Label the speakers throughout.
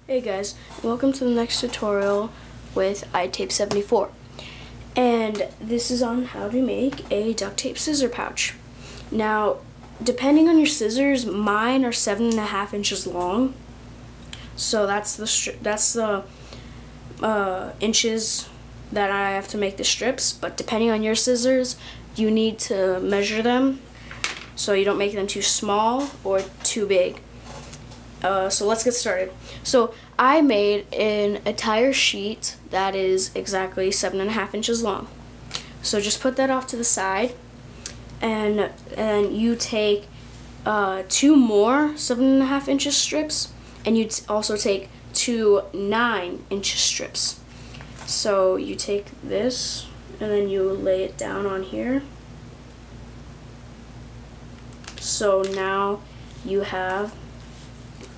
Speaker 1: Hey guys, welcome to the next tutorial with iTape74, and this is on how to make a duct tape scissor pouch. Now, depending on your scissors, mine are 7.5 inches long, so that's the inches that I have to make the strips. But depending on your scissors, you need to measure them so you don't make them too small or too big. So let's get started. So I made an entire sheet that is exactly 7.5 inches long. So just put that off to the side, and you take 2 more 7.5 inch strips, and you also take 2 9-inch strips. So you take this and then you lay it down on here. So now you have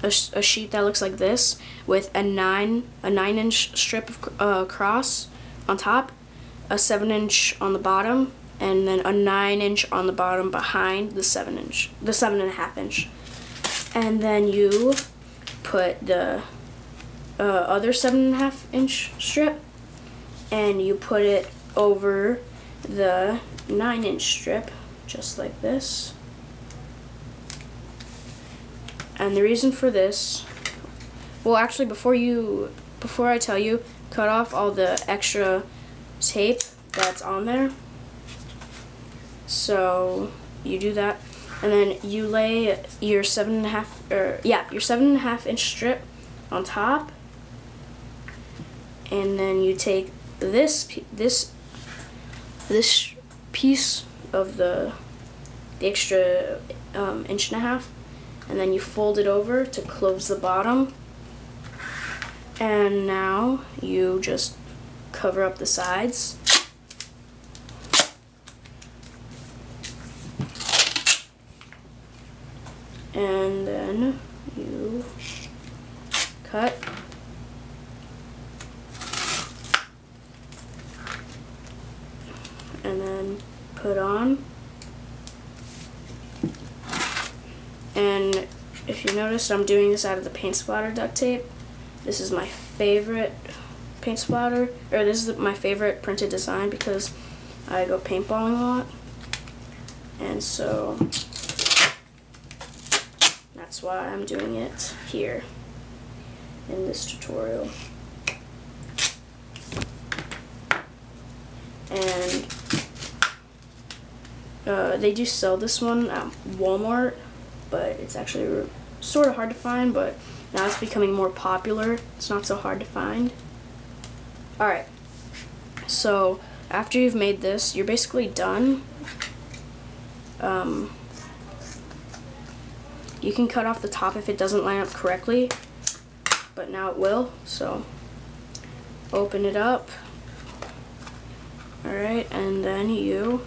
Speaker 1: a sheet that looks like this with a 9-inch strip of cross on top, a 7-inch on the bottom, and then a 9-inch on the bottom behind the 7.5 inch. And then you put the other 7.5 inch strip, and you put it over the 9-inch strip, just like this. And the reason for this, well, actually, before I tell you, cut off all the extra tape that's on there. So you do that, and then you lay your 7.5 inch strip on top, and then you take this piece of the extra 1.5 inches, and then you fold it over to close the bottom, and now you just cover up the sides. And then you cut. And then put on. And if you notice, I'm doing this out of the paint splatter duct tape. This is my favorite paint splatter, or this is my favorite printed design because I go paintballing a lot. And so that's why I'm doing it here in this tutorial. And they do sell this one at Walmart, but it's actually sort of hard to find, but now it's becoming more popular. It's not so hard to find. Alright, so after you've made this, you're basically done. You can cut off the top if it doesn't line up correctly, but now it will. So open it up. Alright, and then you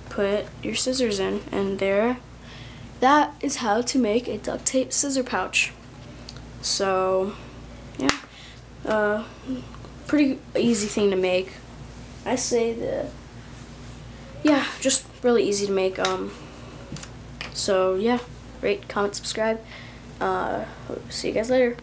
Speaker 1: put your scissors in, and there, that is how to make a duct tape scissor pouch. So yeah, pretty easy thing to make. I say that, yeah, just really easy to make. So yeah, rate, comment, subscribe. See you guys later.